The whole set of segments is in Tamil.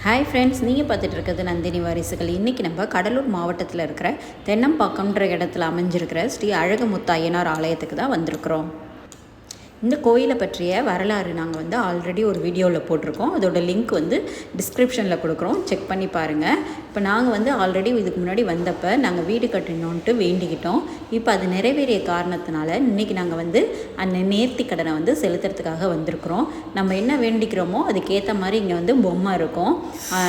ஹாய் ஃப்ரெண்ட்ஸ், நீங்கள் பார்த்துட்டு இருக்கிறது நந்தினி வாரிசுகள். இன்றைக்கி நம்ம கடலூர் மாவட்டத்தில் இருக்கிற தென்னம்பாக்கம்ன்ற இடத்துல அமைஞ்சிருக்கிற ஸ்ரீ அழகுமுத்து ஐயனார் ஆலயத்துக்கு தான் வந்திருக்கிறோம். இந்த கோயிலை பற்றிய வரலாறு நாங்கள் ஆல்ரெடி ஒரு வீடியோவில் போட்டிருக்கோம். அதோட லிங்க் டிஸ்கிரிப்ஷனில் கொடுக்குறோம், செக் பண்ணி பாருங்கள். இப்போ நாங்கள் ஆல்ரெடி இதுக்கு முன்னாடி வந்தப்போ நாங்கள் வீடு கட்டணுன்ட்டு வேண்டிக்கிட்டோம். இப்போ அது நிறைவேறிய காரணத்தினால இன்றைக்கி நாங்கள் அந்த நேர்த்தி கடனை செலுத்துறதுக்காக வந்திருக்கிறோம். நம்ம என்ன வேண்டிக்கிறோமோ அதுக்கேற்ற மாதிரி இங்கே பொம்மை இருக்கும்.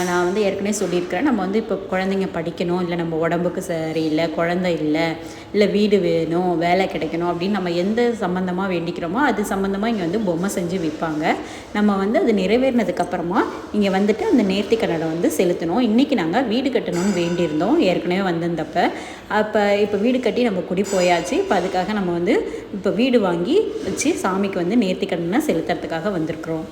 நான் ஏற்கனவே சொல்லியிருக்கிறேன், நம்ம இப்போ குழந்தைங்க படிக்கணும், இல்லை நம்ம உடம்புக்கு சரியில்லை, குழந்தை இல்லை வீடு வேணும், வேலை கிடைக்கணும் அப்படின்னு நம்ம எந்த சம்மந்தமாக வேண்டிக்கிறோமோ அது சம்மந்தமாக இங்கே பொம்மை செஞ்சு விற்பாங்க. நம்ம அது நிறைவேறினதுக்கப்புறமா இங்கே அந்த நேர்த்தி கடனை செலுத்தணும். இன்றைக்கி நாங்கள் வீடு கட்டணும்னு வேண்டியிருந்தோம் ஏற்கனவே வந்திருந்தப்போ. இப்போ வீடு கட்டி நம்ம குடி போயாச்சு. இப்போ அதுக்காக நம்ம இப்போ வீடு வாங்கி வச்சு சாமிக்கு நேர்த்தி கடனை செலுத்துறதுக்காக வந்திருக்கிறோம்.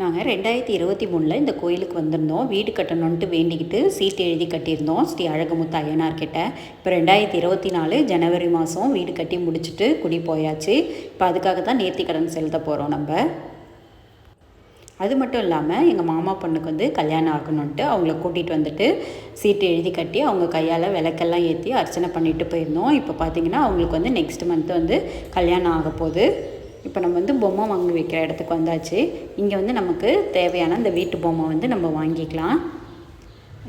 நாங்கள் 2023 இந்த கோயிலுக்கு வந்திருந்தோம். வீடு கட்டணுன்ட்டு வேண்டிக்கிட்டு சீட்டு எழுதி கட்டியிருந்தோம் ஸ்ரீ அழகுமுத்து ஐயனார்கிட்ட. இப்போ 2024 ஜனவரி மாதம் வீடு கட்டி முடிச்சுட்டு குடி போயாச்சு. இப்போ அதுக்காக தான் நேர்த்தி கடன் செலுத்த போகிறோம் நம்ம. அது மட்டும் இல்லாமல் எங்கள் மாமா பொண்ணுக்கு கல்யாணம் ஆகணுன்ட்டு அவங்கள கூட்டிகிட்டு சீட்டு எழுதி கட்டி அவங்க கையால் விளக்கெல்லாம் ஏற்றி அர்ச்சனை பண்ணிட்டு போயிருந்தோம். இப்போ பார்த்திங்கன்னா அவங்களுக்கு நெக்ஸ்ட் மந்த்து கல்யாணம் ஆக போகுது. இப்போ நம்ம பொம்மை வாங்கி வைக்கிற இடத்துக்கு வந்தாச்சு. இங்கே நமக்கு தேவையான இந்த வீட்டு பொம்மை நம்ம வாங்கிக்கலாம்.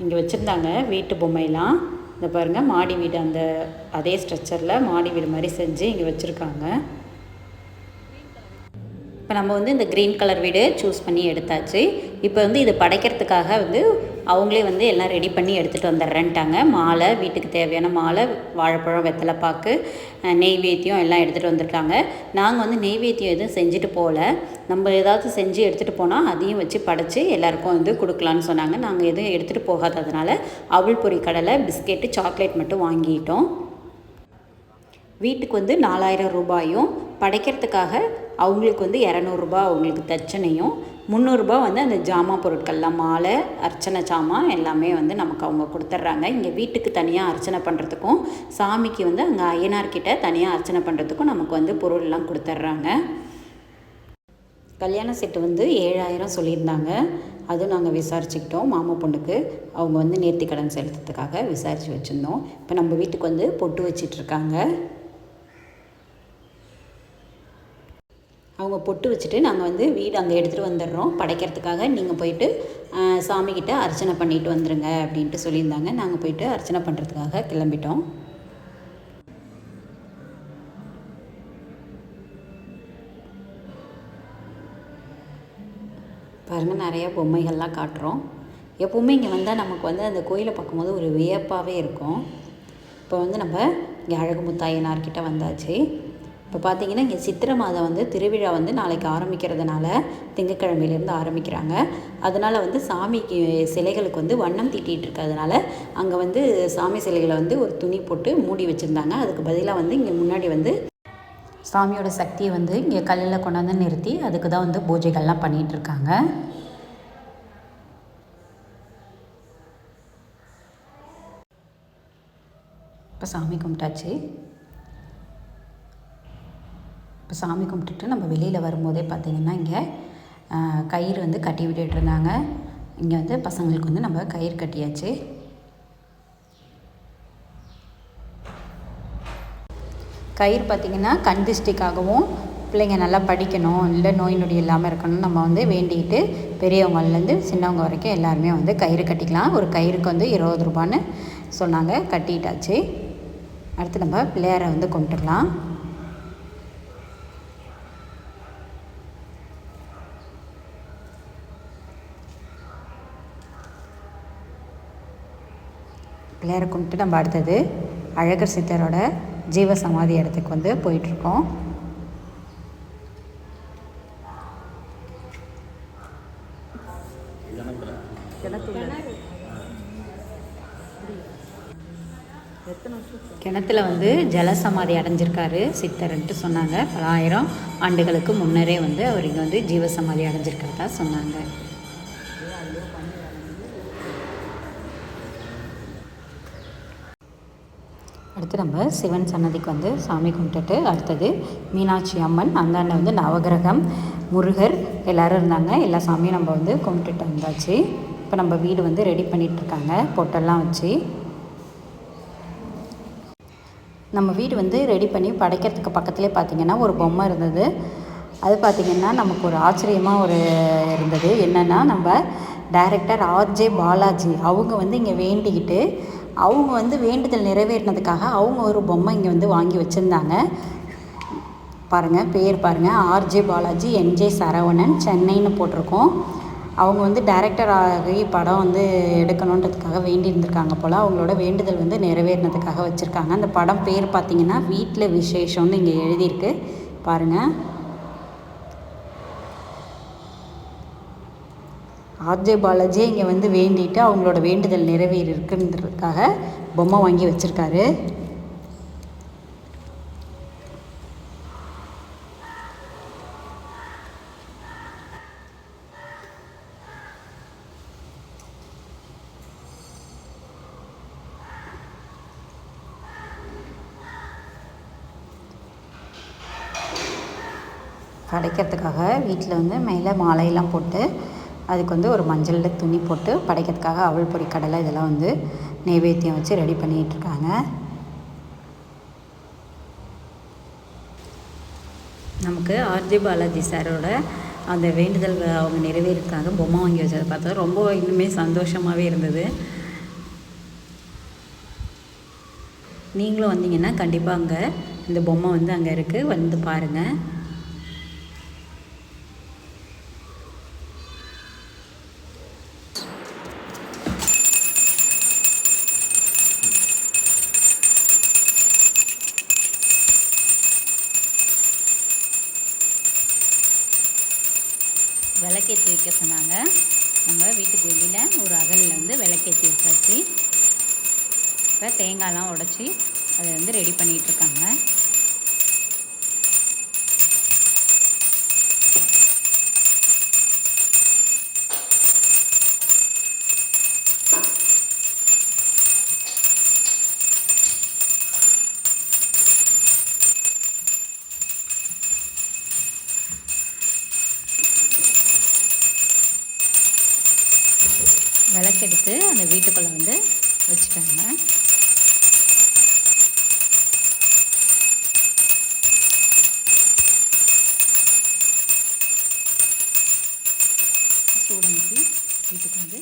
இங்கே வச்சுருந்தாங்க வீட்டு பொம்மையெல்லாம். இந்த பாருங்கள், மாடி வீடு அதே ஸ்ட்ரக்சரில் மாடி வீடு மாதிரி செஞ்சு இங்கே வச்சுருக்காங்க. இப்போ நம்ம இந்த க்ரீன் கலர் வீடு சூஸ் பண்ணி எடுத்தாச்சு. இப்போ இதை படைக்கிறதுக்காக அவங்களே எல்லாம் ரெடி பண்ணி எடுத்துகிட்டு வந்துடுறேன்ட்டாங்க. மாலை, வீட்டுக்கு தேவையான மாலை, வாழைப்பழம், வெத்தலை பாக்கு, நெய்வேத்தியம் எல்லாம் எடுத்துகிட்டு வந்துருக்காங்க. நாங்கள் நெய்வேத்தியம் எதுவும் செஞ்சுட்டு போகல. நம்ம ஏதாவது செஞ்சு எடுத்துகிட்டு போனால் அதையும் வச்சு படைச்சி எல்லாேருக்கும் கொடுக்கலான்னு சொன்னாங்க. நாங்கள் எதுவும் எடுத்துகிட்டு போகாததுனால அவல் பொரி, கடலை, பிஸ்கெட்டு, சாக்லேட் மட்டும் வாங்கிட்டோம். வீட்டுக்கு 4000 ரூபாயும், படைக்கிறதுக்காக அவங்களுக்கு 200 ரூபா அவங்களுக்கு தட்சணையும், 300 ரூபா அந்த ஜாமான் பொருட்கள்லாம், மாலை, அர்ச்சனை சாமான் எல்லாமே நமக்கு அவங்க கொடுத்துட்றாங்க. இங்கே வீட்டுக்கு தனியாக அர்ச்சனை பண்ணுறதுக்கும், சாமிக்கு அங்கே ஐயனார்கிட்ட தனியாக அர்ச்சனை பண்ணுறதுக்கும் நமக்கு பொருள்லாம் கொடுத்துட்றாங்க. கல்யாண செட்டு 7000 சொல்லியிருந்தாங்க. அதுவும் நாங்கள் விசாரிச்சுக்கிட்டோம். மாமா பொண்ணுக்கு அவங்க நேர்த்தி கடன் செலுத்துறதுக்காக விசாரித்து வச்சுருந்தோம். இப்போ நம்ம வீட்டுக்கு பொட்டு வச்சிட்ருக்காங்க. அவங்க பொட்டு வச்சுட்டு நாங்கள் வீடு அங்கே எடுத்துகிட்டு வந்துடுறோம் படைக்கிறதுக்காக. நீங்கள் போயிட்டு சாமிக்கிட்ட அர்ச்சனை பண்ணிட்டு வந்துடுங்க அப்படின்ட்டு சொல்லியிருந்தாங்க. நாங்கள் போயிட்டு அர்ச்சனை பண்ணுறதுக்காக கிளம்பிட்டோம். பாருங்கள், நிறைய பொம்மைகள்லாம் காட்டுறோம். எப்போவுமே இங்கே வந்தால் நமக்கு அந்த கோயிலை பார்க்கும்போது ஒரு வியப்பாகவே இருக்கும். இப்போ நம்ம இங்கே அழகுமுத்து ஐயனார்கிட்ட வந்தாச்சு. இப்போ பார்த்திங்கன்னா இங்கே சித்திரை மாதம் திருவிழா நாளைக்கு ஆரம்பிக்கிறதுனால திங்கட்கிழமையிலேருந்து ஆரம்பிக்கிறாங்க. அதனால் சாமிக்கு சிலைகளுக்கு வண்ணம் தீட்டிகிட்டு இருக்கிறதுனால அங்கே சாமி சிலைகளை ஒரு துணி போட்டு மூடி வச்சுருந்தாங்க. அதுக்கு பதிலாக இங்கே முன்னாடி சாமியோட சக்தியை இங்கே கல்லில் கொண்டாந்து நிறுத்தி அதுக்கு தான் பூஜைகள்லாம் பண்ணிகிட்ருக்காங்க. இப்போ சாமி கும்பிட்டாச்சு. இப்போ சாமி கும்பிட்டுட்டு நம்ம வெளியில் வரும்போதே பார்த்திங்கன்னா இங்கே கயிறு கட்டி விட்டுட்டு இருந்தாங்க. இங்கே பசங்களுக்கு நம்ம கயிறு கட்டியாச்சு. கயிறு பார்த்திங்கன்னா கண் திருஷ்டிக்காகவும், பிள்ளைங்க நல்லா படிக்கணும், இல்லை நோய் நொடி இல்லாமல் இருக்கணும், நம்ம வேண்டிக்கிட்டு பெரியவங்கள்லேருந்து சின்னவங்க வரைக்கும் எல்லாருமே கயிறு கட்டிக்கலாம். ஒரு கயிறுக்கு 20 ரூபான்னு சொன்னாங்க. கட்டிட்டாச்சு. அடுத்து நம்ம பிள்ளையாரை கும்பிட்டுக்கலாம். பிள்ளையாரை கும்பிட்டு நம்ம அடுத்தது அழகர் சித்தரோட ஜீவ சமாதி இடத்துக்கு போயிட்டுருக்கோம். கிணத்துல ஜலசமாதி அடைஞ்சிருக்காரு சித்தர்ன்ட்டு சொன்னாங்க. பல ஆயிரம் ஆண்டுகளுக்கு முன்னரே அவர் இங்கே ஜீவசமாதி அடைஞ்சிருக்கிறதா சொன்னாங்க. அடுத்து நம்ம சிவன் சன்னதிக்கு சாமி கும்பிட்டுட்டு அடுத்தது மீனாட்சி அம்மன், அந்தாண்ட நவகிரகம், முருகர், எல்லோரும் இருந்தாங்க. எல்லா சாமியும் நம்ம வந்து கும்பிட்டுட்டு வந்தாச்சு. இப்போ நம்ம வீடு வந்து ரெடி பண்ணிகிட்ருக்காங்க பொட்டெல்லாம் வச்சு. நம்ம வீடு வந்து ரெடி பண்ணி படைக்கிறதுக்கு பக்கத்துலேயே பார்த்திங்கன்னா ஒரு பொம்மை இருந்தது. அது பார்த்திங்கன்னா நமக்கு ஒரு ஆச்சரியமாக இருந்தது. என்னென்னா நம்ம டைரக்டர் ஆர்ஜே பாலாஜி அவங்க வந்து இங்கே வேண்டிக்கிட்டு அவங்க வந்து வேண்டுதல் நிறைவேறினதுக்காக அவங்க ஒரு பொம்மை இங்கே வந்து வாங்கி வச்சுருந்தாங்க. பாருங்கள், பேர் பாருங்கள், ஆர்ஜே பாலாஜி என்ஜே சரவணன் சென்னைன்னு போட்டிருக்கோம். அவங்க வந்து டைரக்டர் ஆகி படம் வந்து எடுக்கணுன்றதுக்காக வேண்டியிருந்திருக்காங்க போல். அவங்களோட வேண்டுதல் வந்து நிறைவேறினதுக்காக வச்சுருக்காங்க. அந்த படம் பேர் பார்த்திங்கன்னா வீட்டில் விசேஷம்னு இங்கே எழுதியிருக்கு பாருங்கள். ஆர்ஜே பாலாஜி இங்கே வந்து வேண்டிட்டு அவங்களோட வேண்டுதல் நிறைவேறிருக்குன்றதுக்காக பொம்மை வாங்கி வச்சுருக்காரு. படைக்கிறதுக்காக வீட்டில் வந்து மேலே மாலையெல்லாம் போட்டு அதுக்கு வந்து ஒரு மஞ்சளில் துணி போட்டு படைக்கிறதுக்காக அவல் பொரி கடலை இதெல்லாம் வந்து நைவேத்தியம் வச்சு ரெடி பண்ணிகிட்ருக்காங்க. நமக்கு ஆர்ஜே பாலாஜி சாரோட அந்த வேண்டுதல் அவங்க நிறைவேறதுக்காக பொம்மை வாங்கி வச்சதை பார்த்தா ரொம்ப இன்னுமே சந்தோஷமாகவே இருந்தது. நீங்களும் வந்தீங்கன்னா கண்டிப்பாக அங்கே இந்த பொம்மை வந்து அங்கே இருக்குது, வந்து பாருங்கள். விளக்கேற்றி வைக்க சொன்னாங்க. நம்ம வீட்டுக்கு வெளியில் ஒரு அகலில் வந்து விளக்கேற்றி வச்சாச்சு. இப்போ தேங்காய்லாம் உடச்சி அதை வந்து ரெடி பண்ணிகிட்ருக்காங்க. விளக்கெடுத்து அந்த வீட்டுக்குள்ளே வந்து வச்சுட்டாங்க. சூடனுக்கு வீட்டுக்கு வந்து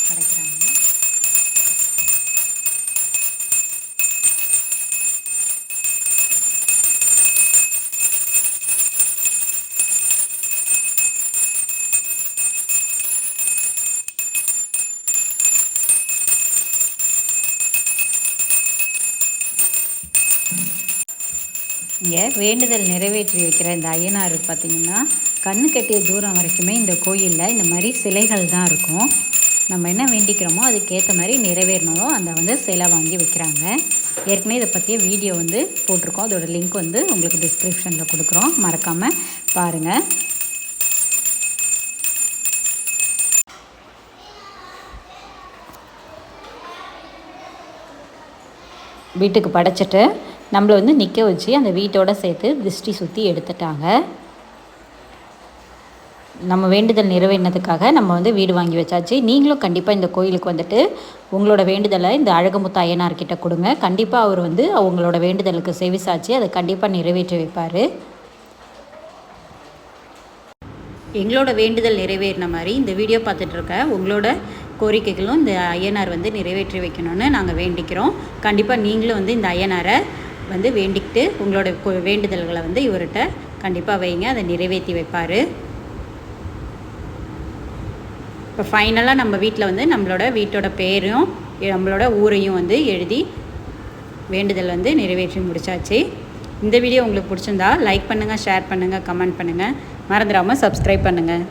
படைக்கிறாங்க. இங்கே வேண்டுதல் நிறைவேற்றி வைக்கிற இந்த ஐயனார் பார்த்திங்கன்னா கண்ணு கட்டிய தூரம் வரைக்குமே இந்த கோயிலில் இந்த மாதிரி சிலைகள் தான் இருக்கும். நம்ம என்ன வேண்டிக்கிறோமோ அதுக்கேற்ற மாதிரி நிறைவேறணும் அந்த வந்து சிலை வாங்கி வைக்கிறாங்க. ஏற்கனவே இதை பற்றிய வீடியோ வந்து போட்டிருக்கோம். அதோட லிங்க் வந்து உங்களுக்கு டிஸ்கிரிப்ஷனில் கொடுக்குறோம், மறக்காமல் பாருங்கள். வீட்டுக்கு படைச்சிட்டு நம்மளை வந்து நிற்க வச்சு அந்த வீட்டோடு சேர்த்து திருஷ்டி சுற்றி எடுத்துட்டாங்க. நம்ம வேண்டுதல் நிறைவேறினதுக்காக நம்ம வந்து வீடு வாங்கி வச்சாச்சு. நீங்களும் கண்டிப்பாக இந்த கோயிலுக்கு வந்துட்டு உங்களோட வேண்டுதலை இந்த அழகுமுத்து ஐயனார்கிட்ட கொடுங்க. கண்டிப்பாக அவர் வந்து அவங்களோட வேண்டுதலுக்கு செவிசாச்சு அதை கண்டிப்பாக நிறைவேற்றி வைப்பார். எங்களோட வேண்டுதல் நிறைவேறின மாதிரி இந்த வீடியோ பார்த்துட்ருக்க உங்களோட கோரிக்கைகளும் இந்த ஐயனார் வந்து நிறைவேற்றி வைக்கணும்னு நாங்கள் வேண்டிக்கிறோம். கண்டிப்பாக நீங்களும் வந்து இந்த ஐயனாரை வந்து வேண்டிக்கிட்டு உங்களோட வேண்டுதல்களை வந்து இவர்கிட்ட கண்டிப்பாக வைங்க, அதை நிறைவேற்றி வைப்பார். இப்போ ஃபைனலாக நம்ம வீட்டில் வந்து நம்மளோட வீட்டோட பேரும் நம்மளோட ஊரையும் வந்து எழுதி வேண்டுதல் வந்து நிறைவேற்றி முடிச்சாச்சு. இந்த வீடியோ உங்களுக்கு பிடிச்சிருந்தா லைக் பண்ணுங்கள், ஷேர் பண்ணுங்கள், கமெண்ட் பண்ணுங்கள், மறந்துடாமல் சப்ஸ்கிரைப் பண்ணுங்கள்.